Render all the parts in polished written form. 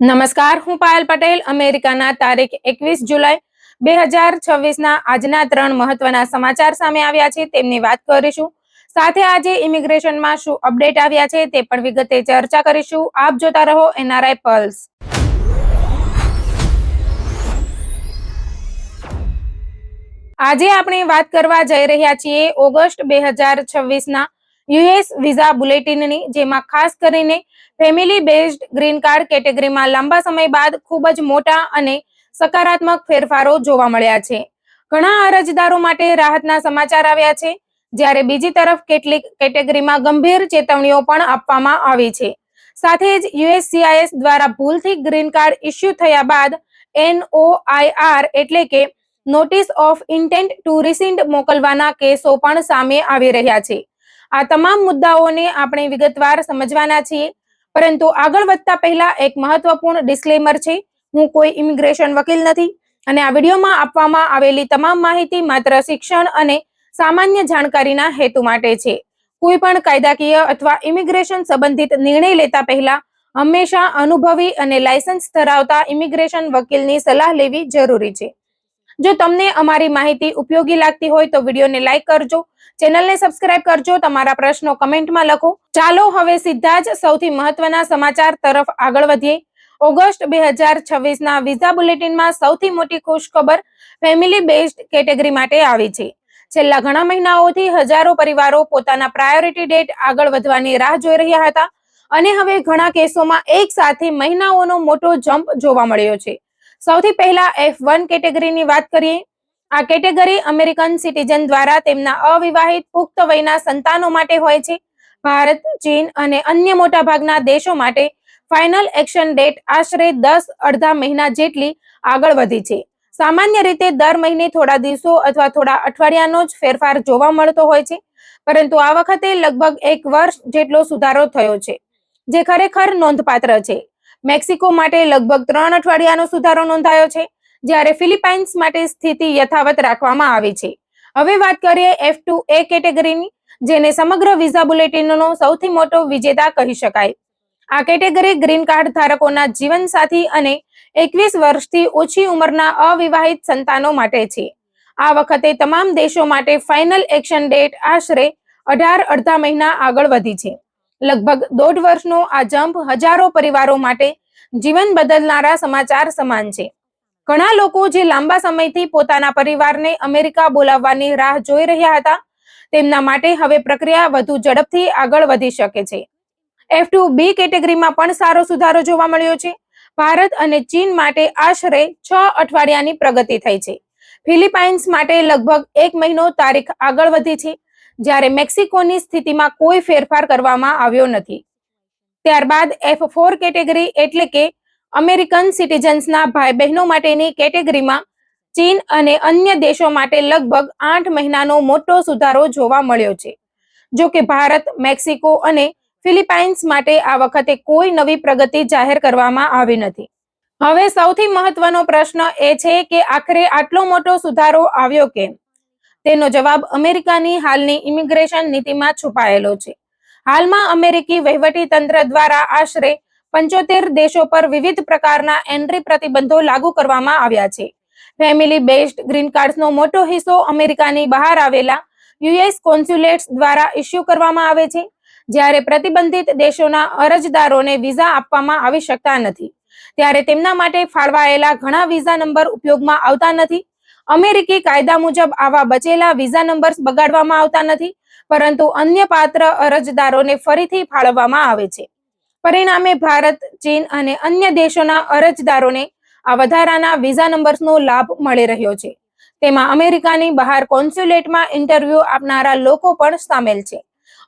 નમસ્કાર, હું પાયલ પટેલ. અમેરિકાના તારીખ 21 જુલાઈ 2026 આજના 3 મહત્વના સમાચાર સામે આવ્યા છે, તેમની વાત કરીશું. સાથે આજે ઇમિગ્રેશનમાં શું અપડેટ આવ્યા છે તે પણ વિગતે ચર્ચા કરીશું. આપ જોતા રહો NRI પલ્સ. આજે આપણે વાત કરવા જઈ રહ્યા છીએ ઓગસ્ટ 2026 યુએસ વિઝા બુલેટિનની, જેમાં ખાસ કરીને ફેમિલી બેઝડ ગ્રીન કાર્ડ કેટેગરીમાં લાંબા સમય બાદ ખૂબ જ મોટા અને સકારાત્મક ફેરફારો જોવા મળ્યા છે. ઘણા અરજદારો માટે રાહતના સમાચાર આવ્યા છે, જ્યારે બીજી તરફ કેટલીક કેટેગરીમાં ગંભીર ચેતવણીઓ પણ આપવામાં આવી છે. સાથે જ USCIS દ્વારા ભૂલથી ગ્રીન કાર્ડ ઇસ્યુ થયા બાદ NOIR એટલે કે નોટિસ ઓફ ઇન્ટેન્ટ ટુ રિસિન્ડ મોકલવાના કેસો પણ સામે આવી રહ્યા છે. આ તમામ મુદ્દાઓને આપણે વિગતવાર સમજવાના છીએ, પરંતુ આગળ વધતા પહેલા એક મહત્વપૂર્ણ ડિસ્ક્લેમર છે. હું કોઈ ઇમિગ્રેશન વકીલ નથી અને આ વિડીયોમાં આપવામાં આવેલી તમામ માહિતી માત્ર શિક્ષણ અને સામાન્ય જાણકારીના હેતુ માટે છે. કોઈ પણ કાયદાકીય અથવા ઇમિગ્રેશન સંબંધિત નિર્ણય લેતા પહેલા હંમેશા અનુભવી અને લાયસન્સ ધરાવતા ઇમિગ્રેશન વકીલની સલાહ લેવી જરૂરી છે. જો તમને અમારી માહિતી ઉપયોગી લાગતી હોય તો વિડીયોને લાઈક કરજો, ચેનલને સબસ્ક્રાઇબ કરજો, તમારા પ્રશ્નો કમેન્ટમાં લખો. ચાલો હવે સીધા જ સૌથી મહત્વના સમાચાર તરફ આગળ વધીએ. ઓગસ્ટ 2026 વિઝા બુલેટિનમાં સૌથી મોટી ખુશખબર ફેમિલી બેઝડ કેટેગરી માટે આવી છે. છેલ્લા ઘણા મહિનાઓથી હજારો પરિવારો પોતાના પ્રાયોરિટી ડેટ આગળ વધવાની રાહ જોઈ રહ્યા હતા, અને હવે ઘણા કેસોમાં એક સાથે મહિનાઓનો મોટો જમ્પ જોવા મળ્યો છે. સૌથી પહેલા F1 કેટેગરીની વાત કરીએ. આ કેટેગરી અમેરિકન સિટીઝન દ્વારા તેમના અવિવાહિત પુખ્ત વયના સંતાનો માટે હોય છે. ભારત, ચીન અને અન્ય મોટાભાગના દેશો માટે ફાઇનલ એક્શન ડેટ આશરે 10 અડધા મહિના જેટલી આગળ વધી છે. સામાન્ય રીતે દર મહિને થોડા દિવસો અથવા થોડા અઠવાડિયાનો જ ફેરફાર જોવા મળતો હોય છે, પરંતુ આ વખતે લગભગ 1 વર્ષ જેટલો સુધારો થયો છે, જે ખરેખર નોંધપાત્ર છે. મેક્સિકો માટે લગભગ 3 અઠવાડિયાનો સુધારો નોંધાયો છે, જ્યારે ફિલિપાઇન્સ માટે સ્થિતિ યથાવત રાખવામાં આવી છે. હવે વાત કરીએ F2A કેટેગરીની, જેને સમગ્ર વિઝા બુલેટિનનો સૌથી મોટો વિજેતા કહી શકાય. આ કેટેગરી ગ્રીન કાર્ડ ધારકોના જીવનસાથી અને 21 વર્ષથી ઓછી ઉંમરના અવિવાહિત સંતાનો માટે છે. આ વખતે તમામ દેશો માટે ફાઇનલ એક્શન ડેટ આશરે 18 અડધા મહિના આગળ વધી છે. લગભગ 1.5 વર્ષનો આ જમ્પ હજારો પરિવારો માટે જીવન બદલનારા સમાચાર સમાન છે. ઘણા લોકો જે લાંબા સમયથી પોતાના પરિવારને અમેરિકા બોલાવવાની રાહ જોઈ રહ્યા હતા, તેમના માટે હવે પ્રક્રિયા વધુ ઝડપથી આગળ વધી શકે છે. F2B કેટેગરીમાં પણ સારો સુધારો જોવા મળ્યો છે. ભારત અને ચીન માટે આશરે 6 અઠવાડિયાની પ્રગતિ થઈ છે. ફિલિપાઇન્સ માટે લગભગ 1 મહિનો તારીખ આગળ વધી છે, જ્યારે મેક્સિકોની સ્થિતિમાં કોઈ ફેરફાર કરવામાં આવ્યો નથી. ત્યારબાદ F4 કેટેગરી એટલે કે અમેરિકન સિટીઝન્સના ભાઈ બહેનો માટેની કેટેગરીમાં ચીન અને અન્ય દેશો માટે લગભગ 8 મહિનાનો મોટો સુધારો જોવા મળ્યો છે. જો કે ભારત, મેક્સિકો અને ફિલિપાઇન્સ માટે આ વખતે કોઈ નવી પ્રગતિ જાહેર કરવામાં આવી નથી. હવે સૌથી મહત્વનો પ્રશ્ન એ છે કે આખરે આટલો મોટો સુધારો આવ્યો કેમ? તેનો જવાબ અમેરિકાની હાલની ઇમિગ્રેશન નીતિમાં છુપાયેલો છે. હાલમાં અમેરિકી વહીવટી તંત્ર દ્વારા આશરે 75 દેશો પર વિવિધ પ્રકારના એન્ટ્રી પ્રતિબંધો લાગુ કરવામાં આવ્યા છે. ફેમિલી બેઝડ ગ્રીન કાર્ડ્સનો મોટો હિસ્સો અમેરિકાની બહાર આવેલા US કોન્સ્યુલેટ્સ દ્વારા ઇસ્યુ કરવામાં આવે છે, જ્યારે પ્રતિબંધિત દેશોના અરજદારોને વિઝા આપવામાં આવી શકતા નથી, ત્યારે તેમના માટે ફાળવાયેલા ઘણા વિઝા નંબર ઉપયોગમાં આવતા નથી. અમેરિકી કાયદા મુજબ આવા બચેલા વિઝા નંબર્સ બગાડવામાં આવતા નથી, પરંતુ અન્ય પાત્ર અરજદારોને ફરીથી ફાળવવામાં આવે છે. પરિણામે ભારત, ચીન અને અન્ય દેશોના અરજદારોને આ વધારાના વિઝા નંબર્સનો લાભ મળી રહ્યો છે. તેમાં અમેરિકાની બહાર કોન્સ્યુલેટમાં ઇન્ટરવ્યુ આપનારા લોકો પણ સામેલ છે,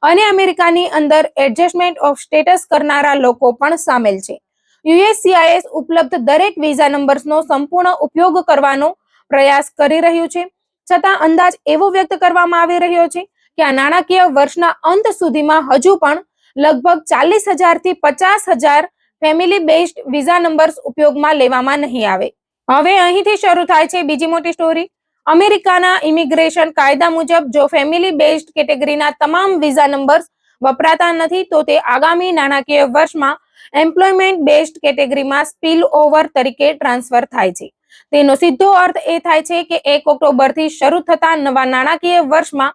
અને અમેરિકાની અંદર એડજસ્ટમેન્ટ ઓફ સ્ટેટસ કરનારા લોકો પણ સામેલ છે. USCIS ઉપલબ્ધ દરેક વિઝા નંબર્સનો સંપૂર્ણ ઉપયોગ કરવાનો પ્રયાસ કરી રહ્યું છે, છતાં અંદાજ એવો વ્યક્ત કરવામાં આવી રહ્યો છે કે આ નાણાકીય વર્ષના અંત સુધીમાં હજુ પણ લગભગ 40,000 થી 50,000 ફેમિલી બેઝડ વિઝા નંબર્સ ઉપયોગમાં લેવામાં નહીં આવે. હવે અહીંથી શરૂ થાય છે બીજી મોટી સ્ટોરી. અમેરિકાના ઇમિગ્રેશન કાયદા મુજબ જો ફેમિલી બેઝડ કેટેગરીના તમામ વિઝા નંબર્સ વપરાતા નથી, તો તે આગામી નાણાકીય વર્ષમાં એમ્પ્લોયમેન્ટ બેઝડ કેટેગરીમાં સ્પીલ ઓવર તરીકે ટ્રાન્સફર થાય છે. તેનો સીધો અર્થ એ થાય છે કે 1 ઓક્ટોબરથી શરૂ થતા નવા નાણાકીય વર્ષમાં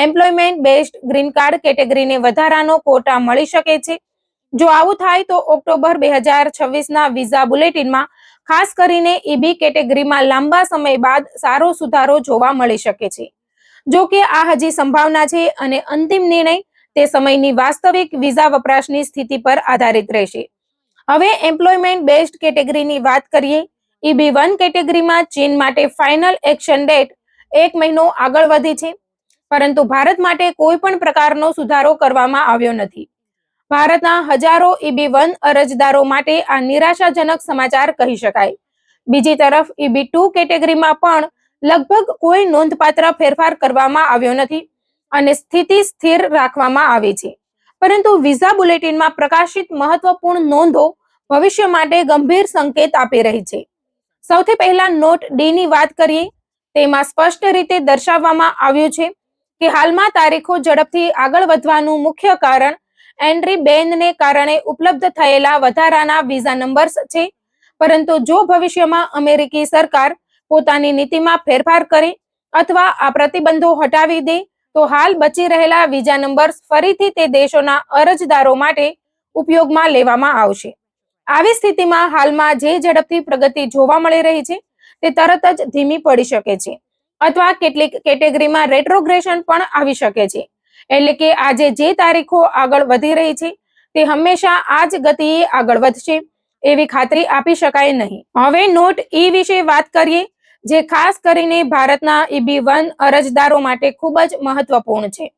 એમ્પ્લોયમેન્ટ બેઝડ ગ્રીન કાર્ડ કેટેગરીને વધારાનો કોટા મળી શકે છે. જો આવું થાય તો ઓક્ટોબર 2026ના વિઝા બુલેટિનમાં ખાસ કરીને ઈબી કેટેગરીમાં લાંબા સમય બાદ સારો સુધારો જોવા મળી શકે છે. જો કે આ હજી સંભાવના છે અને અંતિમ નિર્ણય તે સમયની વાસ્તવિક વિઝા વપરાશની સ્થિતિ પર આધારિત રહેશે. હવે એમ્પ્લોયમેન્ટ બેઝડ કેટેગરીની વાત કરીએ. EB1 કેટેગરીમાં ચીન માટે ફાઇનલ એક્શન ડેટ 1 મહિનો આગળ વધી છે, પરંતુ ભારત માટે કોઈ પણ પ્રકારનો સુધારો કરવામાં આવ્યો નથી. ભારતના હજારો EB1 અરજદારો માટે આ નિરાશાજનક સમાચાર કહી શકાય. બીજી તરફ EB2 કેટેગરીમાં પણ લગભગ કોઈ નોંધપાત્ર ફેરફાર કરવામાં આવ્યો નથી અને સ્થિતિ સ્થિર રાખવામાં આવી છે. પરંતુ વિઝા બુલેટિનમાં પ્રકાશિત મહત્વપૂર્ણ નોંધો ભવિષ્ય માટે ગંભીર સંકેત આપી રહી છે. સૌથી પહેલા નોટ ડી ની વાત કરીએ. તેમાં સ્પષ્ટ રીતે દર્શાવવામાં આવ્યું છે કે હાલમાં તારીખો ઝડપથી આગળ વધવાનું મુખ્ય કારણ એન્ટ્રી બેનને કારણે ઉપલબ્ધ થયેલા વધારાના વિઝા નંબર્સ છે. પરંતુ જો ભવિષ્યમાં અમેરિકી સરકાર પોતાની નીતિમાં ફેરફાર કરે અથવા આ પ્રતિબંધો હટાવી દે તો હાલ બચી રહેલા વિઝા નંબર્સ ફરીથી તે દેશોના અરજદારો માટે ઉપયોગમાં લેવામાં આવશે. આવી સ્થિતિમાં હાલમાં જે ઝડપથી પ્રગતિ જોવા મળી રહી છે તે તરત જ ધીમી પડી શકે છે અથવા કેટલીક કેટેગરીમાં રેટ્રોગ્રેશન પણ આવી શકે છે. એટલે કે આજે જે તારીખો આગળ વધી રહી છે તે હંમેશા આ જ ગતિએ આગળ વધશે એવી ખાતરી આપી શકાય નહીં. હવે નોટ ઈ વિશે વાત કરીએ, જે ખાસ કરીને ભારતના EB1 અરજદારો માટે ખૂબ જ મહત્વપૂર્ણ છે.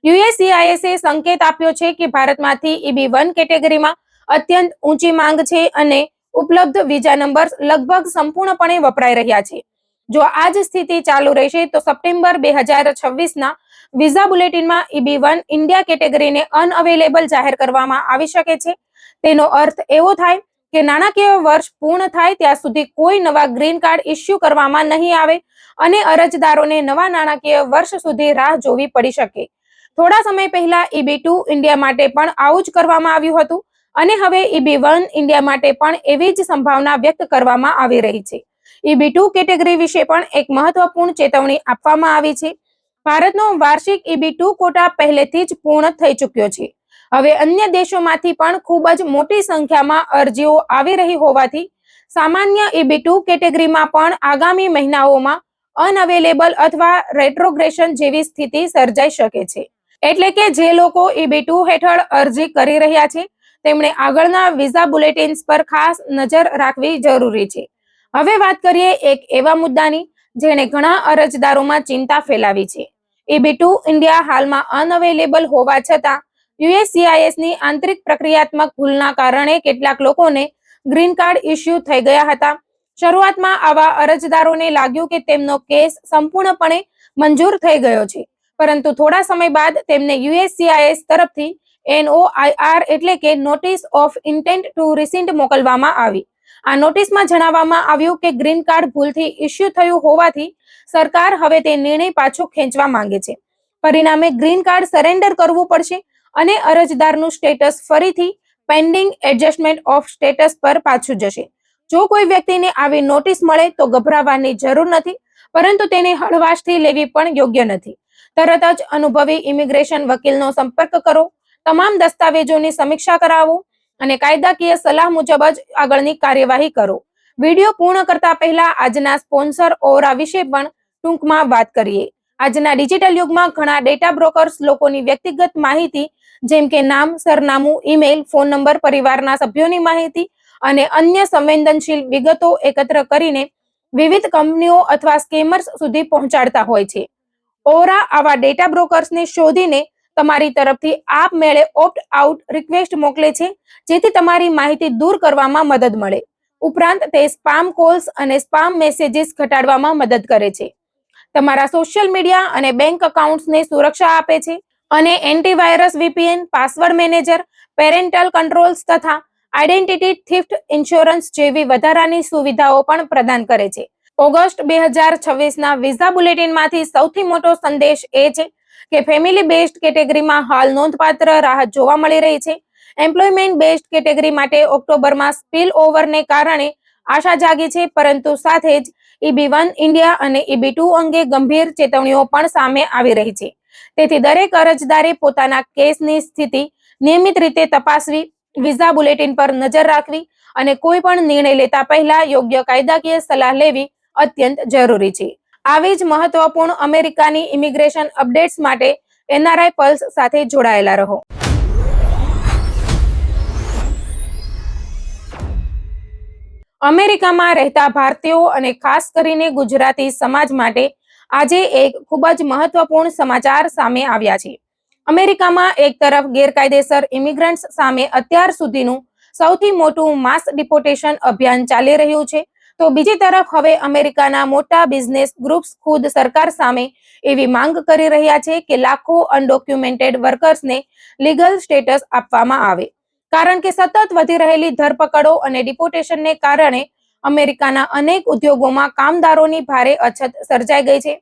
USCISએ સંકેત આપ્યો છે કે ભારતમાંથી EB1 કેટેગરીમાં અત્યંત ઊંચી માંગ છે અને ઉપલબ્ધ વિઝા નંબર્સ લગભગ સંપૂર્ણપણે વપરાઈ રહ્યા છે. જો આ જ સ્થિતિ ચાલુ રહેશે તો સપ્ટેમ્બર 2026ના વિઝા બુલેટિનમાં EB1 ઇન્ડિયા કેટેગરીને અનઅવેલેબલ જાહેર કરવામાં આવી શકે છે. તેનો અર્થ એવો થાય કે નાણાકીય વર્ષ પૂર્ણ થાય ત્યાં સુધી કોઈ નવા ગ્રીન કાર્ડ ઇસ્યુ કરવામાં નહીં આવે અને અરજદારોને નવા નાણાકીય વર્ષ સુધી રાહ જોવી પડી શકે. થોડા સમય પહેલા EB2 ઇન્ડિયા માટે પણ આવું જ કરવામાં આવ્યું હતું અને હવે EB1 ઇન્ડિયા માટે પણ એવી જ સંભાવના વ્યક્ત કરવામાં આવી રહી છે. EB2 કેટેગરી વિશે પણ એક મહત્વપૂર્ણ ચેતવણી આપવામાં આવી છે. ભારતનો વાર્ષિક EB2 કોટા પહેલેથી જ પૂર્ણ થઈ ચૂક્યો છે. હવે અન્ય દેશોમાંથી પણ ખૂબ જ મોટી સંખ્યામાં અરજીઓ આવી રહી હોવાથી સામાન્ય EB2 કેટેગરીમાં પણ આગામી મહિનાઓમાં અનઅવેલેબલ અથવા રેટ્રોગ્રેશન જેવી સ્થિતિ સર્જાઈ શકે છે. એટલે કે જે લોકો EB2 હેઠળ અરજી કરી રહ્યા છે તેમણે આગળના વિઝા બુલેટિન્સ પર ખાસ નજર રાખવી જરૂરી છે. હવે વાત કરીએ એક એવા મુદ્દાની જેણે ઘણા અરજદારોમાં ચિંતા ફેલાવી છે. EB2 ઇન્ડિયા હાલમાં અનઅવેલેબલ હોવા છતાં USCISની આંતરિક પ્રક્રિયાત્મક ભૂલના કારણે કેટલાક લોકોને ગ્રીન કાર્ડ ઇસ્યુ થઈ ગયા હતા. શરૂઆતમાં આવા અરજદારોને લાગ્યું કે તેમનો કેસ સંપૂર્ણપણે મંજૂર થઈ ગયો છે, પરંતુ થોડા સમય બાદ તેમને USCIS તરફથી NOIR એટલે કે નોટિસ ઓફ ઇન્ટેન્ટ ટુ રિસિન્ડ મોકલવામાં આવી. આ નોટિસમાં જણાવવામાં આવ્યું કે ગ્રીન કાર્ડ ભૂલથી ઇસ્યુ થયું હોવાથી સરકાર હવે તે નિર્ણય પાછો ખેંચવા માંગે છે. પરિણામે ગ્રીન કાર્ડ સરેન્ડર કરવું પડશે અને અરજદારનું સ્ટેટસ ફરીથી પેન્ડિંગ એડજસ્ટમેન્ટ ઓફ સ્ટેટસ પર પાછું જશે. જો કોઈ વ્યક્તિને આવી નોટિસ મળે તો ગભરાવાની જરૂર નથી, પરંતુ તેને હળવાશથી લેવી પણ યોગ્ય નથી. તરત જ અનુભવી ઇમિગ્રેશન વકીલનો સંપર્ક કરો, તમામ દસ્તાવેજોની સમીક્ષા કરાવો અને કાયદાકીય સલાહ મુજબ જ આગળની કાર્યવાહી કરો. વિડીયો પૂર્ણ કરતા પહેલા આજના સ્પોન્સર ઓરા વિશે પણ ટૂંકમાં વાત કરીએ. આજના ડિજિટલ યુગમાં ઘણા ડેટા બ્રોકર્સ લોકોની વ્યક્તિગત માહિતી જેમ કે નામ, સરનામું, ઈમેલ, ફોન નંબર, પરિવારના સભ્યોની માહિતી અને અન્ય સંવેદનશીલ વિગતો એકત્ર કરીને વિવિધ કંપનીઓ અથવા સ્કેમર્સ સુધી પહોંચાડતા હોય છે. ઓરા આવા ડેટા બ્રોકર્સને શોધીને તમારી તરફથી આપમેળે ઓપ્ટ આઉટ રિક્વેસ્ટ મોકલે છે, જેથી તમારી માહિતી દૂર કરવામાં મદદ મળે. ઉપરાંત તે સ્પામ કોલ્સ અને સ્પામ મેસેજીસ ઘટાડવામાં મદદ કરે છે, તમારા સોશિયલ મીડિયા અને બેંક એકાઉન્ટ્સને સુરક્ષા આપે છે અને antivirus VPN, password manager, parental controls તથા આઇડેન્ટિટી થિફ્ટ ઇન્સ્યોરન્સ જેવી વધારાની સુવિધાઓ પણ પ્રદાન કરે છે. ઓગસ્ટ 2026ના વિઝા બુલેટિનમાંથી સૌથી મોટો સંદેશ એ છે કે ફેમિલી બેઝડ કેટેગરીમાં હાલ નોંધપાત્ર રાહત જોવા મળી રહી છે. એમ્પ્લોયમેન્ટ બેઝડ કેટેગરી માટે ઓક્ટોબરમાં સ્પીલ ઓવરને કારણે આશા જાગી છે, પરંતુ સાથે જ EB1 ઇન્ડિયા અને EB2 અંગે ગંભીર ચેતવણીઓ પણ સામે આવી રહી છે. તેથી દરેક અરજદારે પોતાના કેસની સ્થિતિ નિયમિત રીતે તપાસવી, વિઝા બુલેટિન પર નજર રાખવી અને કોઈ પણ નિર્ણય લેતા પહેલા યોગ્ય કાયદાકીય સલાહ લેવી અત્યંત જરૂરી છે. આવી જ મહત્વપૂર્ણ અમેરિકાની ઇમિગ્રેશન અપડેટ્સ માટે NRI પલ્સ સાથે જોડાયેલા રહો. અમેરિકામાં રહેતા ભારતીયો અને ખાસ કરીને ગુજરાતી સમાજ માટે આજે એક ખૂબ જ મહત્વપૂર્ણ સમાચાર સામે આવ્યા છે. અમેરિકામાં એક તરફ ગેરકાયદેસર ઇમિગ્રન્ટ્સ સામે અત્યાર સુધીનું સૌથી મોટું માસ ડિપોર્ટેશન અભિયાન ચાલી રહ્યું છે, તો બીજી તરફ હવે અમેરિકાના મોટા બિઝનેસ ગ્રુપ્સ ખુદ સરકાર સામે એવી માંગ કરી રહ્યા છે કે લાખો અનડોક્યુમેન્ટેડ વર્કર્સને લીગલ સ્ટેટસ આપવામાં આવે. કારણ કે સતત વધી રહેલી ધરપકડો અને ડિપોર્ટેશનને કારણે અમેરિકાના અનેક ઉદ્યોગોમાં કામદારોની ભારે અછત સર્જાઈ ગઈ છે.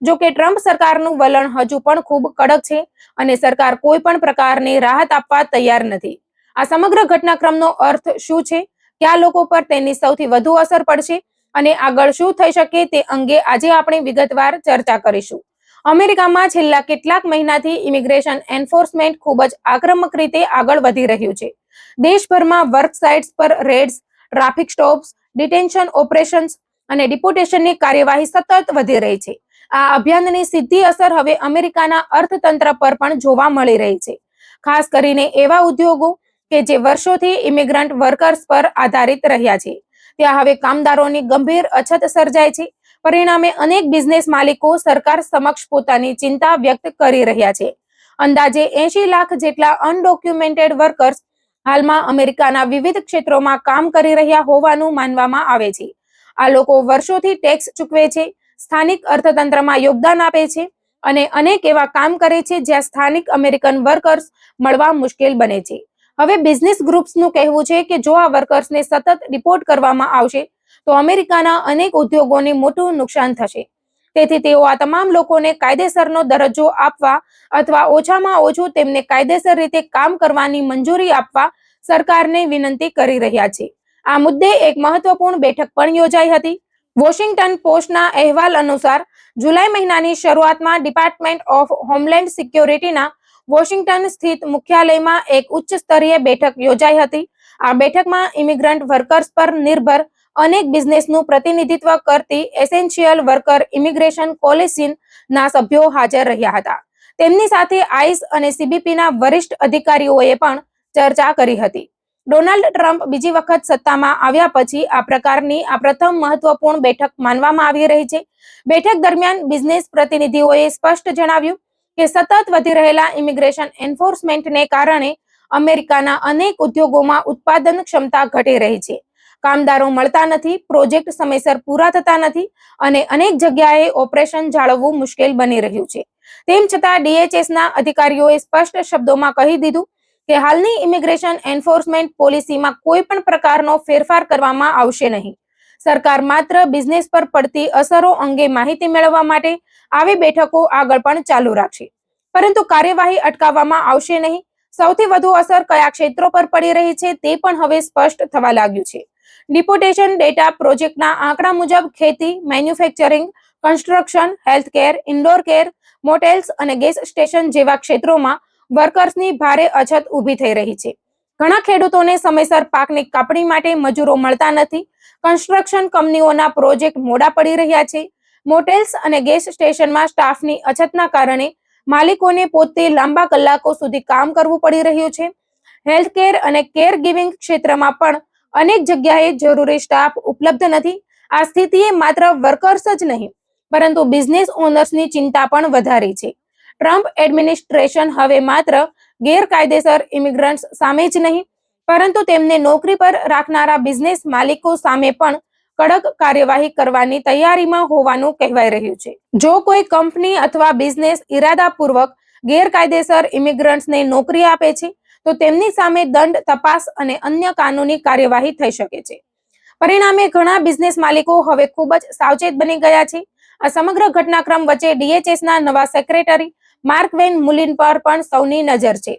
જો કે ટ્રમ્પ સરકારનું વલણ હજુ પણ ખૂબ કડક છે અને સરકાર કોઈ પણ પ્રકારની રાહત આપવા તૈયાર નથી. આ સમગ્ર ઘટનાક્રમનો અર્થ શું છે, કયા લોકો પર તેની સૌથી વધુ અસર પડશે અને આગળ શું થઈ શકે તે અંગે આજે આપણે વિગતવાર ચર્ચા કરીશું. અમેરિકામાં છેલ્લા કેટલાક મહિનાથી ઇમિગ્રેશન એન્ફોર્સમેન્ટ ખૂબ જ આક્રમક રીતે આગળ વધી રહ્યું છે. દેશભરમાં વર્ક સાઇટ્સ પર raids, traffic stops, detention operations અને ડિપોર્ટેશનની કાર્યવાહી સતત વધી રહી છે. આ અભિયાનની સીધી અસર હવે અમેરિકાના અર્થતંત્ર પર પણ જોવા મળી રહી છે, ખાસ કરીને એવા ઉદ્યોગો કે જે વર્ષોથી ઇમિગ્રન્ટ વર્કર્સ પર આધારિત રહ્યા છે. ત્યાં હવે કામદારોની ગંભીર અછત સર્જાય છે. પરિણામે અનેક બિઝનેસ માલિકો સરકાર સમક્ષ પોતાની ચિંતા વ્યક્ત કરી રહ્યા છે. અંદાજે 80 લાખ જેટલા અનડોક્યુમેન્ટેડ વર્કર્સ હાલમાં અમેરિકાના વિવિધ ક્ષેત્રોમાં કામ કરી રહ્યા હોવાનું માનવામાં આવે છે. આ લોકો વર્ષોથી ટેક્સ ચૂકવે છે, સ્થાનિક અર્થતંત્રમાં યોગદાન આપે છે અને અનેક એવા કામ કરે છે જ્યાં સ્થાનિક અમેરિકન વર્કર્સ મળવા મુશ્કેલ બને છે. હવે બિઝનેસ ગ્રુપ્સનું કહેવું છે કે જો આ વર્કર્સને સતત ડિપોર્ટ કરવામાં આવશે તો અમેરિકાના અનેક ઉદ્યોગોને મોટું નુકસાન થશે. તેથી તેઓ આ તમામ લોકોને કાયદેસરનો દરજ્જો આપવા અથવા ઓછામાં ઓછું તેમને કાયદેસર રીતે કામ કરવાની મંજૂરી આપવા સરકારને વિનંતી કરી રહ્યા છે. આ મુદ્દે એક મહત્વપૂર્ણ બેઠક પણ યોજાઈ હતી. વોશિંગ્ટન પોસ્ટના અહેવાલ અનુસાર જુલાઈ મહિનાની શરૂઆતમાં ડિપાર્ટમેન્ટ ઓફ હોમલેન્ડ સિક્યોરિટીના વોશિંગ્ટન સ્થિત મુખ્યાલયમાં એક ઉચ્ચ સ્તરીય બેઠક યોજાઈ હતી. આ બેઠકમાં ઇમિગ્રન્ટ વર્કર્સ પર નિર્ભર અનેક બિઝનેસનું પ્રતિનિધિત્વ કરતી એસેન્શિયલ વર્કર ઇમિગ્રેશન કોલિશનના સભ્યો હાજર રહ્યા હતા. તેમની સાથે આઈસ અને CBPના વરિષ્ઠ અધિકારીઓએ પણ ચર્ચા કરી હતી. ડોનાલ્ડ ટ્રમ્પ બીજી વખત સત્તામાં આવ્યા પછી આ પ્રકારની આ પ્રથમ મહત્વપૂર્ણ બેઠક માનવામાં આવી રહી છે. બેઠક દરમિયાન બિઝનેસ પ્રતિનિધિઓએ સ્પષ્ટ જણાવ્યું કે સતત વધી રહેલા ઇમિગ્રેશન એન્ફોર્સમેન્ટને કારણે અમેરિકાના અનેક ઉદ્યોગોમાં ઉત્પાદન ક્ષમતા ઘટી રહી છે. કામદારો મળતા નથી, પ્રોજેક્ટ સમયસર પૂરા થતા નથી અને અનેક જગ્યાએ ઓપરેશન જાળવવું મુશ્કેલ બની રહ્યું છે. તેમ છતાં DHSના અધિકારીઓએ સ્પષ્ટ શબ્દોમાં કહી દીધું કે હાલની ઇમિગ્રેશન એન્ફોર્સમેન્ટ પોલિસીમાં કોઈ પણ પ્રકારનો ફેરફાર કરવામાં આવશે નહીં. સરકાર માત્ર બિઝનેસ પર પડતી અસરો અંગે માહિતી મેળવવા માટે આવી બેઠકો આગળ પણ ચાલુ રાખશે, પરંતુ કાર્યવાહી અટકાવવામાં આવશે નહીં. સૌથી વધુ અસર કયા ક્ષેત્રો પર પડી રહી છે તે પણ હવે સ્પષ્ટ થવા લાગ્યું છે. ડિપોર્ટેશન ડેટા પ્રોજેક્ટના આંકડા મુજબ ખેતી, manufacturing, construction, healthcare, indoor care, motels અને ગેસ સ્ટેશન જેવા ક્ષેત્રોમાં વર્કર્સની ભારે અછત ઊભી થઈ રહી છે. ઘણા ખેડૂતોને સમયસર પાકની કાપણી માટે મજૂરો મળતા નથી. કન્સ્ટ્રક્શન કંપનીઓના પ્રોજેક્ટ મોડા પડી રહ્યા છે. મોટેલ્સ અને ગેસ સ્ટેશનમાં સ્ટાફની અછતના કારણે માલિકોને પોતે લાંબા કલાકો સુધી કામ કરવું પડી રહ્યું છે. હેલ્થકેર અને કેર ગિવિંગ ક્ષેત્રમાં પણ અનેક જગ્યાએ જરૂરી સ્ટાફ ઉપલબ્ધ નથી. આ સ્થિતિએ માત્ર વર્કર્સ જ નહીં પરંતુ બિઝનેસ ઓનર્સની ચિંતા પણ વધારી છે. ટ્રમ્પ એડમિનિસ્ટ્રેશન હવે માત્ર ગેરકાયદેસર ઇમિગ્રન્ટ્સ સામે જ નહીં પરંતુ તેમને નોકરી પર રાખનારા બિઝનેસ માલિકો સામે પણ કડક કાર્યવાહી કરવાની તૈયારીમાં હોવાનું કહેવાય રહ્યું છે. જો કોઈ કંપની અથવા બિઝનેસ ઇરાદાપૂર્વક ગેરકાયદેસર ઇમિગ્રન્ટ્સને નોકરી આપે છે તો તેમની સામે દંડ, તપાસ અને અન્ય કાનૂની કાર્યવાહી થઈ શકે છે. પરિણામે ઘણા બિઝનેસ માલિકો હવે ખૂબ જ સાવચેત બની ગયા છે. આ સમગ્ર ઘટનાક્રમ વચ્ચે DHSના નવા સેક્રેટરી માર્ક વેન મુલિન પર પણ સૌની નજર છે.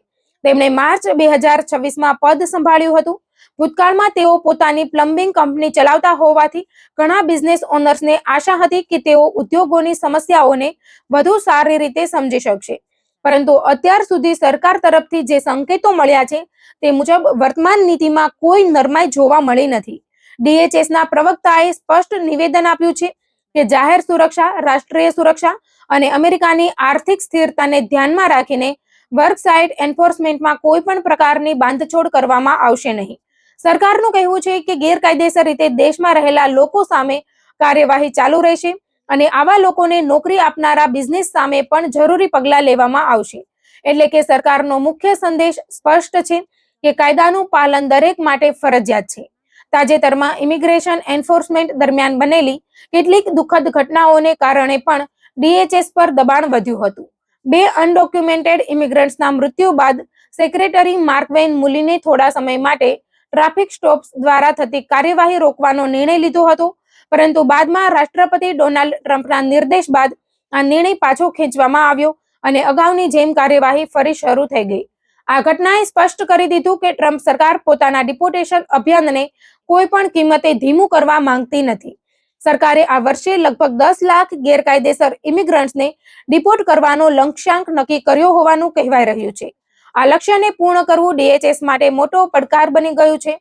તેમણે માર્ચ 2026માં પદ સંભાળ્યું હતું. ભૂતકાળમાં તેઓ પોતાની પ્લમ્બિંગ કંપની ચલાવતા હોવાથી ઘણા બિઝનેસ ઓનર્સને આશા હતી કે તેઓ ઉદ્યોગોની સમસ્યાઓને વધુ સારી રીતે સમજી શકશે. પરંતુ અત્યાર સુધી સરકાર તરફથી જે સંકેતો મળ્યા છે તે મુજબ વર્તમાન નીતિમાં કોઈ નરમાઈ જોવા મળી નથી. DHSના પ્રવક્તાએ સ્પષ્ટ નિવેદન આપ્યું છે કે જાહેર સુરક્ષા, રાષ્ટ્રીય સુરક્ષા અને અમેરિકાની આર્થિક સ્થિરતાને ધ્યાનમાં રાખીને વર્કસાઇટ એન્ફોર્સમેન્ટમાં કોઈ પણ પ્રકારની બાંધછોડ કરવામાં આવશે નહીં. સરકારનું કહેવું છે કે ગેરકાયદેસર રીતે દેશમાં રહેલા લોકો સામે કાર્યવાહી ચાલુ રહેશે અને આવા લોકોને નોકરી આપનારા બિઝનેસ સામે પણ જરૂરી પગલાં લેવામાં આવશે. એટલે કે સરકારનો મુખ્ય સંદેશ સ્પષ્ટ છે કે કાયદાનું પાલન દરેક માટે ફરજિયાત છે. તાજેતરમાં ઇમિગ્રેશન એન્ફોર્સમેન્ટ દરમિયાન બનેલી કેટલીક દુઃખદ ઘટનાઓને કારણે પણ DHS પર દબાણ વધ્યું હતું. 2 અનડોક્યુમેન્ટેડ ઇમિગ્રન્ટ્સના મૃત્યુ બાદ સેક્રેટરી માર્કવેન મુલીને થોડા સમય માટે ટ્રાફિક સ્ટોપ્સ દ્વારા થતી કાર્યવાહી રોકવાનો નિર્ણય લીધો હતો, પરંતુ બાદમાં રાષ્ટ્રપતિ ડોનાલ્ડ ટ્રમ્પના નિર્દેશ બાદ આ નિર્ણય પાછો ખેંચવામાં આવ્યો અને અગાઉની જેમ કાર્યવાહી ફરી શરૂ થઈ ગઈ. આ ઘટનાએ સ્પષ્ટ કરી દીધું કે ટ્રમ્પ સરકાર પોતાના ડિપોર્ટેશન અભિયાનને કોઈ પણ કિંમતે ધીમું કરવા માંગતી નથી. સરકારે આ વર્ષે લગભગ 10 લાખ ગેરકાયદેસર ઇમિગ્રન્ટ્સને ડિપોર્ટ કરવાનો લક્ષ્યાંક નક્કી કર્યો હોવાનું કહેવાય રહ્યું છે. આ લક્ષ્યને પૂર્ણ કરવું DHS માટે મોટો પડકાર બની ગયું છે.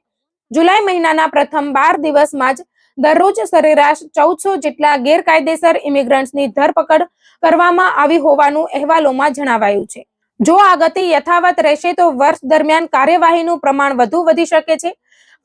જુલાઈ મહિનાના પ્રથમ 12 દિવસમાં જ દરરોજ સરેરાશ 1400 જેટલા ગેરકાયદેસર ઇમિગ્રન્ટ્સની ધરપકડ કરવામાં આવી હોવાનું અહેવાલોમાં જણાવાયું છે. જો આ ગતિ યથાવત રહેશે તો વર્ષ દરમિયાન કાર્યવાહીનું પ્રમાણ વધુ વધી શકે છે.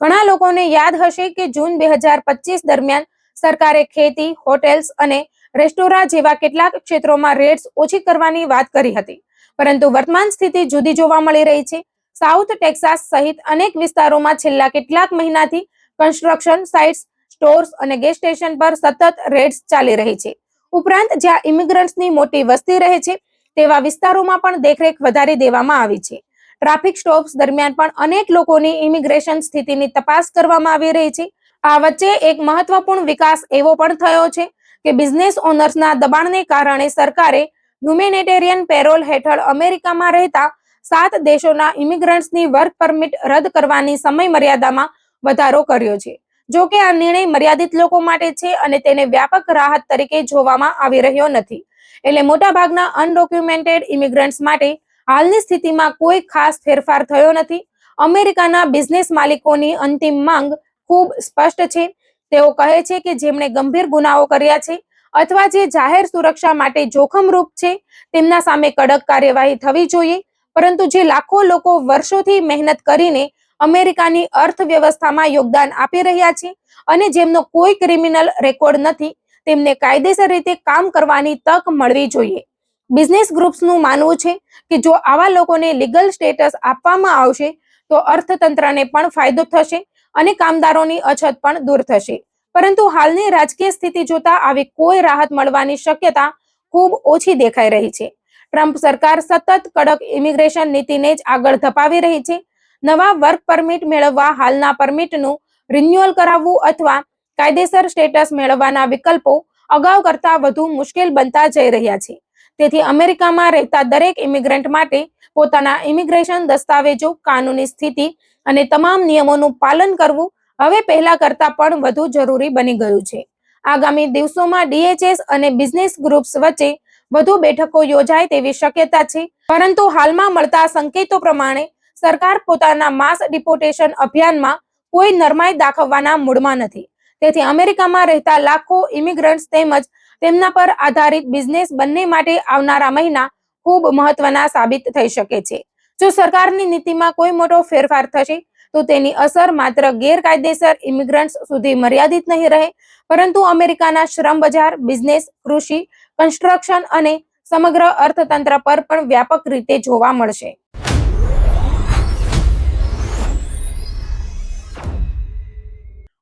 ઘણા લોકોને યાદ હશે કે જૂન 2025 દરમિયાન સરકારે ખેતી, હોટેલ્સ અને રેસ્ટોરાં જેવા કેટલાક ક્ષેત્રોમાં રેટ્સ ઓછી કરવાની વાત કરી હતી, પરંતુ વર્તમાન સ્થિતિ જુદી જોવા મળી રહી છે. સાઉથ ટેક્સાસ સહિત અનેક વિસ્તારોમાં છેલ્લા કેટલાક મહિનાથી કન્સ્ટ્રક્શન સાઇટ્સ, સ્ટોર્સ અને ગેસ સ્ટેશન પર સતત રેડ્સ ચાલી રહી છે. ઉપરાંત જ્યાં ઇમિગ્રન્ટ્સની મોટી વસ્તી રહે છે તેવા વિસ્તારોમાં પણ દેખરેખ વધારી દેવામાં આવી છે. ટ્રાફિક સ્ટોપ્સ દરમિયાન પણ અનેક લોકોની ઇમિગ્રેશન સ્થિતિની તપાસ કરવામાં આવી રહી છે. આ વચ્ચે એક મહત્વપૂર્ણ વિકાસ એવો પણ થયો છે કે બિઝનેસ ઓનર્સના દબાણને કારણે સરકારે હ્યુમેનિટેરિયન પેરોલ હેઠળ અમેરિકામાં રહેતા 7 દેશોના ઇમિગ્રન્ટ્સની વર્ક પરમિટ રદ કરવાની સમય મર્યાદામાં વધારો કર્યો છે. જો કે આ નિર્ણય મર્યાદિત લોકો માટે છે અને તેને વ્યાપક રાહત તરીકે જોવામાં આવી રહ્યો નથી. એટલે મોટાભાગના અનડોક્યુમેન્ટેડ ઇમિગ્રન્ટ્સ માટે હાલની સ્થિતિમાં કોઈ ખાસ ફેરફાર થયો નથી. અમેરિકાના બિઝનેસ માલિકોની અંતિમ માંગ ખૂબ સ્પષ્ટ છે. તેઓ કહે છે કે જેમણે ગંભીર ગુનાઓ કર્યા છે અથવા જે જાહેર સુરક્ષા માટે જોખમરૂપ છે તેમના સામે કડક કાર્યવાહી થવી જોઈએ, પરંતુ જે લાખો લોકો વર્ષોથી મહેનત કરીને અમેરિકાની અર્થવ્યવસ્થામાં યોગદાન આપી રહ્યા છે અને જેમનો કોઈ ક્રિમિનલ રેકોર્ડ નથી તેમને કાયદેસર રીતે કામ કરવાની તક મળવી જોઈએ. બિઝનેસ ગ્રુપ્સનું માનવું છે કે જો આવા લોકોને લીગલ સ્ટેટસ આપવામાં આવશે તો અર્થતંત્રને પણ ફાયદો થશે અને કામદારોની અછત પણ દૂર થશે. પરંતુ હાલની રાજકીય સ્થિતિ જોતા આવી કોઈ રાહત મળવાની શક્યતા ખૂબ ઓછી દેખાઈ રહી છે. ટ્રમ્પ સરકાર સતત કડક ઇમિગ્રેશન નીતિને જ આગળ ધપાવી રહી છે. નવા વર્ક પરમિટ મેળવવા હાલના પરમિટનું રિન્યુઅલ કરાવવું અથવા કાયદેસર સ્ટેટસ મેળવવાના વિકલ્પો અગાઉ કરતાં વધુ મુશ્કેલ બનતા જઈ રહ્યા છે. તેથી અમેરિકામાં રહેતા દરેક ઇમિગ્રન્ટ માટે પોતાના ઇમિગ્રેશન દસ્તાવેજો, કાનૂની સ્થિતિ અને તમામ નિયમોનું પાલન કરવું હવે પહેલા કરતાં પણ વધુ જરૂરી બની ગયું છે. આગામી દિવસોમાં DHS અને બિઝનેસ ગ્રુપ્સ વચ્ચે વધુ બેઠકો યોજાય તેવી શક્યતા છે, પરંતુ હાલમાં મળતા સંકેતો પ્રમાણે સરકાર પોતાના માસ ડિપોર્ટેશન અભિયાનમાં કોઈ નરમાઈ દાખવવાના મૂડમાં નથી. તેથી અમેરિકામાં રહેતા લાખો ઇમિગ્રન્ટ્સ તેમજ તેમના પર આધારિત બિઝનેસ બંને માટે આવનારા મહિના ખૂબ મહત્વના સાબિત થઈ શકે છે. જો સરકારની નીતિમાં કોઈ મોટો ફેરફાર થશે તો તેની અસર માત્ર ગેરકાયદેસર ઇમિગ્રન્ટ્સ સુધી મર્યાદિત નહીં રહે, પરંતુ અમેરિકાના શ્રમ બજાર, બિઝનેસ, કૃષિ, કન્સ્ટ્રક્શન અને સમગ્ર અર્થતંત્ર પર પણ વ્યાપક રીતે જોવા મળશે.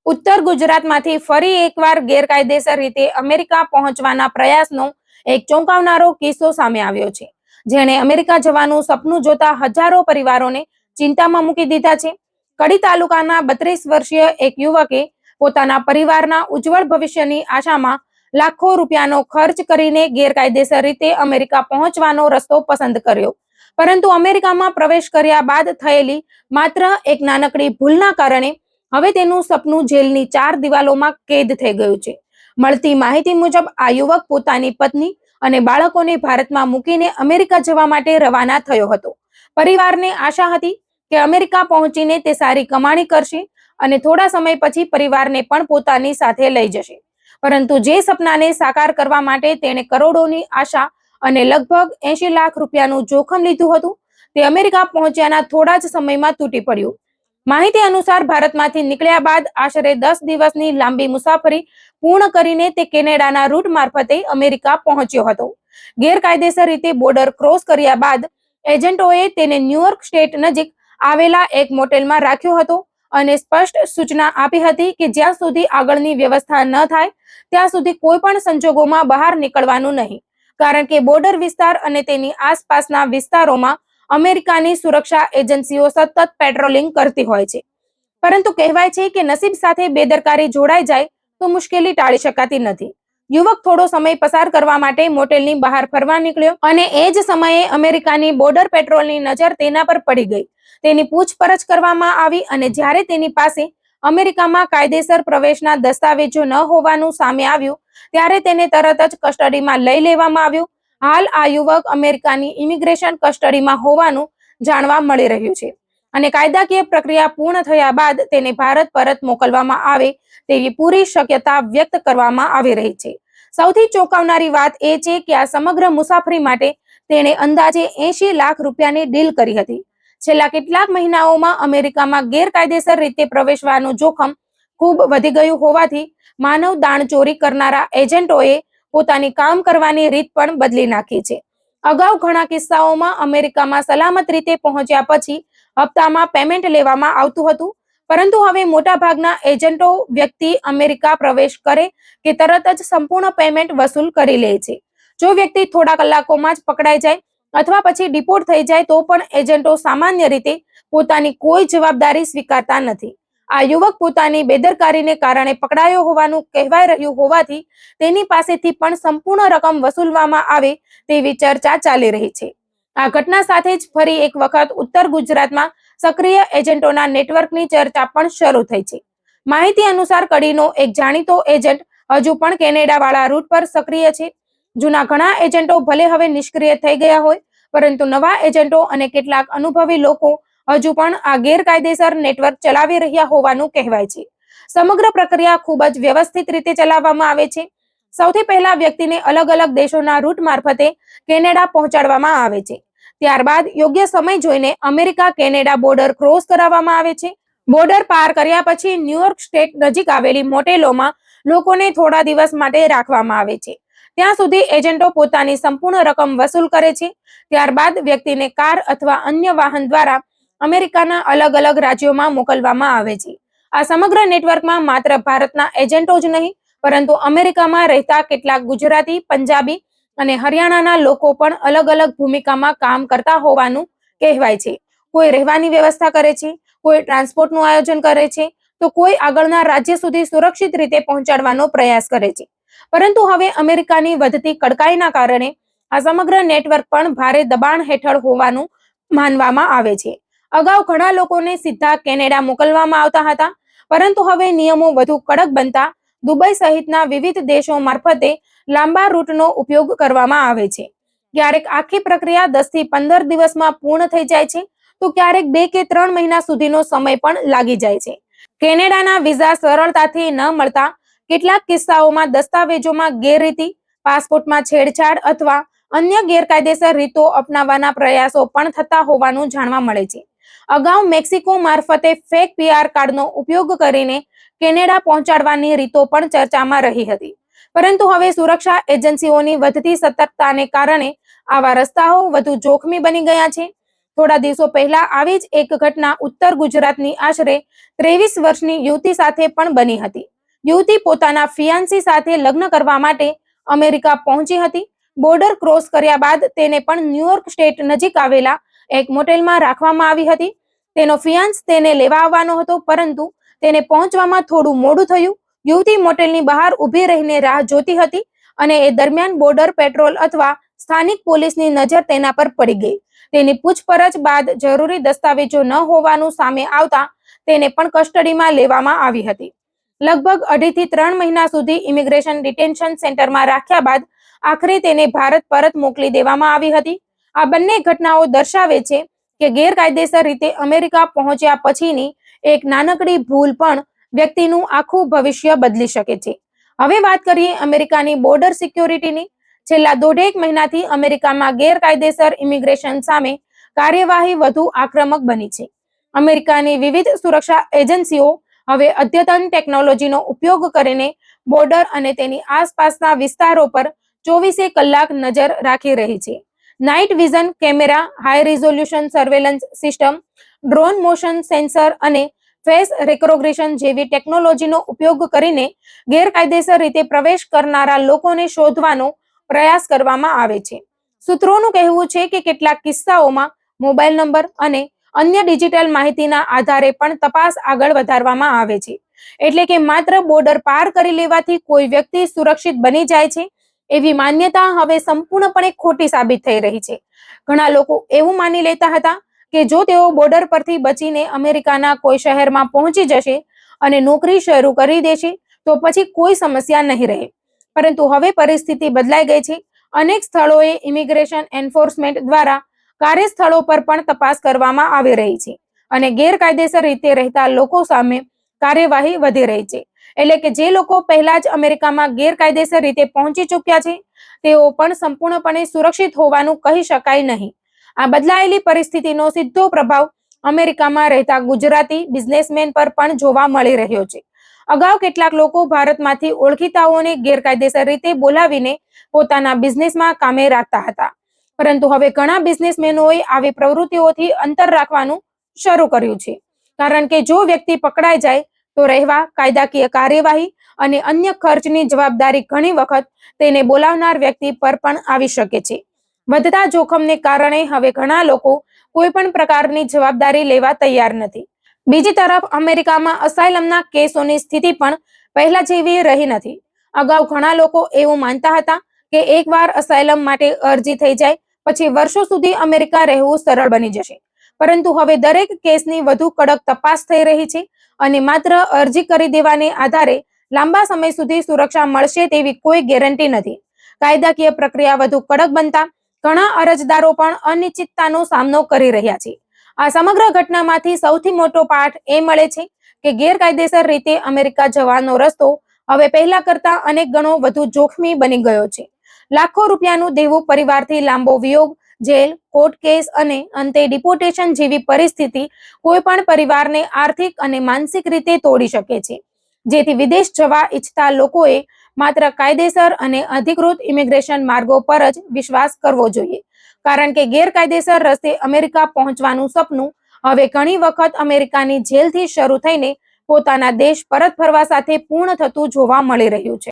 ઉત્તર ગુજરાતમાંથી ફરી એકવાર ગેરકાયદેસર રીતે અમેરિકા પહોંચવાના પ્રયાસનો એક ચોંકાવનારો કિસ્સો સામે આવ્યો છે, જેણે અમેરિકા જવાનું સપનું જોતા હજારો પરિવારોને ચિંતામાં મૂકી દીધા છે. કડી તાલુકાના 32 વર્ષીય એક યુવકે પોતાના પરિવારના ઉજ્જવળ ભવિષ્યની આશામાં લાખો રૂપિયાનો ખર્ચ કરીને ગેરકાયદેસર રીતે અમેરિકા પહોંચવાનો રસ્તો પસંદ કર્યો. પરંતુ અમેરિકામાં પ્રવેશ કર્યા બાદ થયેલી માત્ર એક નાનકડી ભૂલના કારણે હવે તેનું સપનું જેલની 4 દિવાલોમાં કેદ થઈ ગયું છે. મળતી માહિતી મુજબ આ યુવક પોતાની પત્ની અને બાળકોને ભારતમાં મૂકીને અમેરિકા જવા માટે રવાના થયો હતો. પરિવારને આશા હતી કે અમેરિકા પહોંચીને તે સારી કમાણી કરશે અને થોડા સમય પછી પરિવારને પણ પોતાની સાથે લઈ જશે. પરંતુ જે સપનાને સાકાર કરવા માટે તેણે કરોડોની આશા અને લગભગ 80 લાખ રૂપિયાનું જોખમ લીધું હતું, તે અમેરિકા પહોંચ્યાના થોડા જ સમયમાં તૂટી પડ્યું. માહિતી અનુસાર ભારતમાંથી નીકળ્યા બાદ આશરે 10 દિવસની લાંબી મુસાફરી પૂર્ણ કરીને તે કેનેડાના રૂટ મારફતે અમેરિકા પહોંચ્યો હતો. ગેરકાયદેસર રીતે બોર્ડર ક્રોસ કર્યા બાદ એજન્ટોએ તેને ન્યુયોર્ક સ્ટેટ નજીક આવેલા એક મોટેલમાં રાખ્યો હતો અને સ્પષ્ટ સૂચના આપી હતી કે જ્યાં સુધી આગળની વ્યવસ્થા ન થાય ત્યાં સુધી કોઈ પણ સંજોગોમાં બહાર નીકળવાનું નહીં, કારણ કે બોર્ડર વિસ્તાર અને તેની આસપાસના વિસ્તારોમાં અમેરિકાની સુરક્ષા એજન્સીઓ સતત પેટ્રોલિંગ કરતી હોય છે. પરંતુ કહેવાય છે કે નસીબ સાથે બેદરકારી જોડાઈ જાય તો મુશ્કેલી ટાળી શકાતી નથી. યુવક થોડો સમય પસાર કરવા માટે મોટેલની બહાર ફરવા નીકળ્યો અને એ જ સમયે અમેરિકાની બોર્ડર પેટ્રોલની નજર તેના પર પડી ગઈ. તેની પૂછપરછ કરવામાં આવી અને જ્યારે તેની પાસે અમેરિકામાં કાયદેસર પ્રવેશના દસ્તાવેજો ન હોવાનું સામે આવ્યું ત્યારે તેને તરત જ કસ્ટડીમાં લઈ લેવામાં આવ્યો. હાલ આ યુવક અમેરિકાની ઇમિગ્રેશન કસ્ટડીમાં હોવાનું જાણવા મળી રહ્યું છે અને કાયદાકીય પ્રક્રિયા પૂર્ણ થયા બાદ તેને ભારત પરત મોકલવામાં આવે તેવી પૂરી શક્યતા વ્યક્ત કરવામાં આવી રહી છે. સૌથી ચોંકાવનારી વાત એ છે કે આ સમગ્ર મુસાફરી માટે તેણે અંદાજે 80 લાખ રૂપિયાની ડીલ કરી હતી. છેલ્લા કેટલાક મહિનાઓમાં અમેરિકામાં ગેરકાયદેસર રીતે પ્રવેશવાનું જોખમ ખૂબ વધી ગયું હોવાથી માનવ દાણચોરી કરનારા એજન્ટોએ પોતાની કામ કરવાની રીત પણ બદલી નાખી છે. અગાઉ ઘણા કિસ્સાઓમાં અમેરિકામાં સલામત રીતે પહોંચ્યા પછી હપ્તામાં પેમેન્ટ લેવામાં આવતું હતું, પરંતુ હવે મોટાભાગના એજન્ટો વ્યક્તિ અમેરિકા પ્રવેશ કરે કે તરત જ સંપૂર્ણ પેમેન્ટ વસૂલ કરી લે છે. જો વ્યક્તિ થોડા કલાકોમાં જ પકડાઈ જાય અથવા પછી ડિપોર્ટ થઈ જાય તો પણ એજન્ટો સામાન્ય રીતે પોતાની કોઈ જવાબદારી સ્વીકારતા નથી. આ યુવક પોતાની બેદરકારીને કારણે પકડાયો હોવાનું કહેવાય રહ્યું હોવાથી તેની પાસેથી પણ સંપૂર્ણ રકમ વસૂલવામાં આવે તેવી ચર્ચા ચાલી રહી છે. આ ઘટના સાથે જ ફરી એક વખત ઉત્તર ગુજરાતમાં સક્રિય એજન્ટોના નેટવર્કની ચર્ચા પણ શરૂ થઈ છે. માહિતી અનુસાર કડીનો એક જાણીતો એજન્ટ હજુ પણ કેનેડાવાળા રૂટ પર સક્રિય છે. જૂના ઘણા એજન્ટો ભલે હવે નિષ્ક્રિય થઈ ગયા હોય, પરંતુ નવા એજન્ટો અને કેટલાક અનુભવી લોકો હજુ પણ આ ગેરકાયદેસર નેટવર્ક ચલાવી રહ્યા હોવાનું કહેવાય છે. સમગ્ર પ્રક્રિયા ખૂબ જ વ્યવસ્થિત રીતે ચલાવવામાં આવે છે. સૌથી પહેલા વ્યક્તિને અલગ અલગ દેશોના રૂટ મારફતે કેનેડા પહોંચાડવામાં આવે છે. ત્યારબાદ યોગ્ય સમય જોઈને અમેરિકા કેનેડા બોર્ડર ક્રોસ કરાવવામાં આવે છે. બોર્ડર પાર કર્યા પછી ન્યુયોર્ક સ્ટેટ નજીક આવેલી મોટેલોમાં લોકોને થોડા દિવસ માટે રાખવામાં આવે છે. ત્યાં સુધી એજન્ટો પોતાની સંપૂર્ણ રકમ વસૂલ કરે છે. ત્યારબાદ વ્યક્તિને કાર અથવા અન્ય વાહન દ્વારા અમેરિકાના અલગ અલગ રાજ્યોમાં મોકલવામાં આવે છે. આ સમગ્ર નેટવર્કમાં માત્ર ભારતના એજન્ટો જ નહીં, પરંતુ અમેરિકામાં રહેતા કેટલાક ગુજરાતી, પંજાબી અને હરિયાણાના લોકો પણ અલગ અલગ ભૂમિકામાં કામ કરતા હોવાનું કહેવાય છે. કોઈ રહેવાની વ્યવસ્થા કરે છે, કોઈ ટ્રાન્સપોર્ટનું આયોજન કરે છે, તો કોઈ આગળના રાજ્ય સુધી સુરક્ષિત રીતે પહોંચાડવાનો પ્રયાસ કરે છે. પરંતુ હવે અમેરિકાની વધતી કડકાઈના કારણે આ સમગ્ર નેટવર્ક પણ ભારે દબાણ હેઠળ હોવાનું માનવામાં આવે છે. અગાઉ ઘણા લોકોને સીધા કેનેડા મોકલવામાં આવતા હતા, પરંતુ હવે નિયમો વધુ કડક બનતા દુબઈ સહિતના વિવિધ દેશો મારફતે લાંબા રૂટનો ઉપયોગ કરવામાં આવે છે. ક્યારેક આખી પ્રક્રિયા 10 થી 15 દિવસમાં પૂર્ણ થઈ જાય છે, તો ક્યારેક 2 કે 3 મહિના સુધીનો સમય પણ લાગી જાય છે. કેનેડાના વિઝા સરળતાથી ન મળતા કેટલાક કિસ્સાઓમાં દસ્તાવેજોમાં ગેરરીતિ, પાસપોર્ટમાં છેડછાડ અથવા અન્ય ગેરકાયદેસર રીતો અપનાવવાના પ્રયાસો પણ થતા હોવાનું જાણવા મળે છે. અગાઉ મેક્સિકો મારફતે ફેક PR કાર્ડનો ઉપયોગ કરીને કેનેડા પહોંચાડવાની રીતો પણ ચર્ચામાં રહી હતી, પરંતુ હવે સુરક્ષા એજન્સીઓની વધતી સતર્કતાને કારણે આવા રસ્તાઓ વધુ જોખમી બની ગયા છે. થોડા દિવસો પહેલા આવી જ એક ઘટના ઉત્તર ગુજરાતની આશરે 23 વર્ષની યુવતી સાથે પણ બની હતી. યુવતી પોતાના ફિયાન્સી સાથે લગ્ન કરવા માટે અમેરિકા પહોંચી હતી. બોર્ડર ક્રોસ કર્યા બાદ તેને પણ ન્યુયોર્ક સ્ટેટ નજીક આવેલા એક મોટેલમાં રાખવામાં આવી હતી. તેનો ફિયાન્સ તેને લેવા આવવાનો હતો, પરંતુ તેને પહોંચવામાં થોડું મોડું થયું. યુવતી મોટેલની બહાર ઊભી રહીને રાહ જોતી હતી અને એ દરમિયાન બોર્ડર પેટ્રોલ અથવા સ્થાનિક પોલીસની નજર તેના પર પડી ગઈ. તેની પૂછપરછ બાદ જરૂરી દસ્તાવેજો ન હોવાનું સામે આવતા તેને પણ કસ્ટડીમાં લેવામાં આવી હતી. લગભગ 2.5 થી 3 મહિના સુધી ઇમિગ્રેશન ડિટેન્શન સેન્ટરમાં રાખ્યા બાદ આખરે તેને ભારત પરત મોકલી દેવામાં આવી હતી. આ બંને ઘટનાઓ દર્શાવે છે કે ગેરકાયદેસર રીતે અમેરિકા પહોંચ્યા પછીની એક નાનકડી ભૂલ પણ વ્યક્તિનું આખું ભવિષ્ય બદલી શકે છે. હવે વાત કરીએ અમેરિકાની બોર્ડર સિક્યોરિટીની. છેલ્લા 1.5 મહિનાથી અમેરિકામાં ગેરકાયદેસર ઇમિગ્રેશન સામે કાર્યવાહી વધુ આક્રમક બની છે. અમેરિકાની વિવિધ સુરક્ષા એજન્સીઓ હવે અદ્યતન ટેકનોલોજીનો ઉપયોગ કરીને બોર્ડર અને તેની આસપાસના વિસ્તારો પર 24 કલાક નજર રાખી રહી છે. Night vision camera, high resolution surveillance system, drone motion sensor અને ફેસ રેકોગ્નિશન જેવી ટેકનોલોજીનો ઉપયોગ કરીને ગેરકાયદેસર રીતે પ્રવેશ કરનારા લોકોને શોધવાનો પ્રયાસ કરવામાં આવે છે. સૂત્રોનું કહેવું છે કે કેટલાક કિસ્સાઓમાં મોબાઈલ નંબર અને અન્ય ડિજિટલ માહિતીના આધારે પણ તપાસ આગળ વધારવામાં આવે છે. એટલે કે માત્ર બોર્ડર પાર કરી લેવાથી કોઈ વ્યક્તિ સુરક્ષિત બની જાય છે એવી માન્યતા હવે સંપૂર્ણપણે ખોટી સાબિત થઈ રહી છે. ઘણા લોકો એવું માની લેતા હતા કે જો તેઓ બોર્ડર પરથી બચીને અમેરિકાના કોઈ શહેરમાં પહોંચી જશે અને નોકરી શરૂ કરી દેશે તો પછી કોઈ સમસ્યા નહીં રહે. પરંતુ હવે પરિસ્થિતિ બદલાઈ ગઈ છે. અનેક સ્થળોએ ઇમિગ્રેશન એન્ફોર્સમેન્ટ દ્વારા કાર્યસ્થળો પર પણ તપાસ કરવામાં આવી રહી છે અને ગેરકાયદેસર રીતે રહેતા લોકો સામે કાર્યવાહી વધી રહી છે. એટલે કે જે લોકો પહેલા જ અમેરિકામાં ગેરકાયદેસર રીતે પહોંચી ચૂક્યા છે તેઓ પણ સંપૂર્ણપણે સુરક્ષિત હોવાનું કહી શકાય નહીં. આ બદલાયેલી પરિસ્થિતિનો સીધો પ્રભાવ અમેરિકામાં રહેતા ગુજરાતી બિઝનેસમેન પર પણ જોવા મળી રહ્યો છે. અગાઉ કેટલાક લોકો ભારતમાંથી ઓળખીતાઓને ગેરકાયદેસર રીતે બોલાવીને પોતાના બિઝનેસમાં કામે રાખતા હતા. પરંતુ હવે ઘણા બિઝનેસમેનોએ આવી પ્રવૃત્તિઓથી અંતર રાખવાનું શરૂ કર્યું છે. કારણ કે જો વ્યક્તિ પકડાઈ જાય તો રહેવા, કાયદાકીય કાર્યવાહી અને અન્ય ખર્ચની જવાબદારી ઘણી વખત તેને બોલાવનાર વ્યક્તિ પર પણ આવી શકે છે. વધતા જોખમને કારણે હવે ઘણા લોકો કોઈ પણ પ્રકારની જવાબદારી લેવા તૈયાર નથી. બીજી તરફ અમેરિકામાં અસાયલમના કેસોની સ્થિતિ પણ પહેલા જેવી રહી નથી. અગાઉ ઘણા લોકો એવું માનતા હતા કે એકવાર અસાયલમ માટે અરજી થઈ જાય પછી વર્ષો સુધી અમેરિકા રહેવું સરળ બની જશે. પરંતુ હવે દરેક કેસની વધુ કડક તપાસ થઈ રહી છે અને માત્ર અરજી કરી દેવાને આધારે લાંબા સમય સુધી સુરક્ષા મળશે તેવી કોઈ ગેરંટી નથી. કાયદાકીય પ્રક્રિયા વધુ કડક બનતા ઘણા અરજદારો પણ અનિશ્ચિતતાનો સામનો કરી રહ્યા છે. આ સમગ્ર ઘટનામાંથી સૌથી મોટો પાઠ એ મળે છે કે ગેરકાયદેસર રીતે અમેરિકા જવાનો રસ્તો હવે પહેલા કરતા અનેક ગણો વધુ જોખમી બની ગયો છે. લાખો રૂપિયાનું દેવું, પરિવારથી લાંબો વિયોગ, જેલ, કોર્ટ કેસ અને અંતે ડિપોર્ટેશન જેવી પરિસ્થિતિ કોઈ પણ પરિવારને આર્થિક અને માનસિક રીતે તોડી શકે છે. જેથી વિદેશ જવા ઈચ્છતા લોકોએ માત્ર કાયદેસર અને અધિકૃત ઇમિગ્રેશન માર્ગો પર જ વિશ્વાસ કરવો જોઈએ. કારણ કે ગેરકાયદેસર રસ્તે અમેરિકા પહોંચવાનું સપનું હવે ઘણી વખત અમેરિકાની જેલથી શરૂ થઈને પોતાના દેશ પરત ફરવા સાથે પૂર્ણ થતું જોવા મળી રહ્યું છે.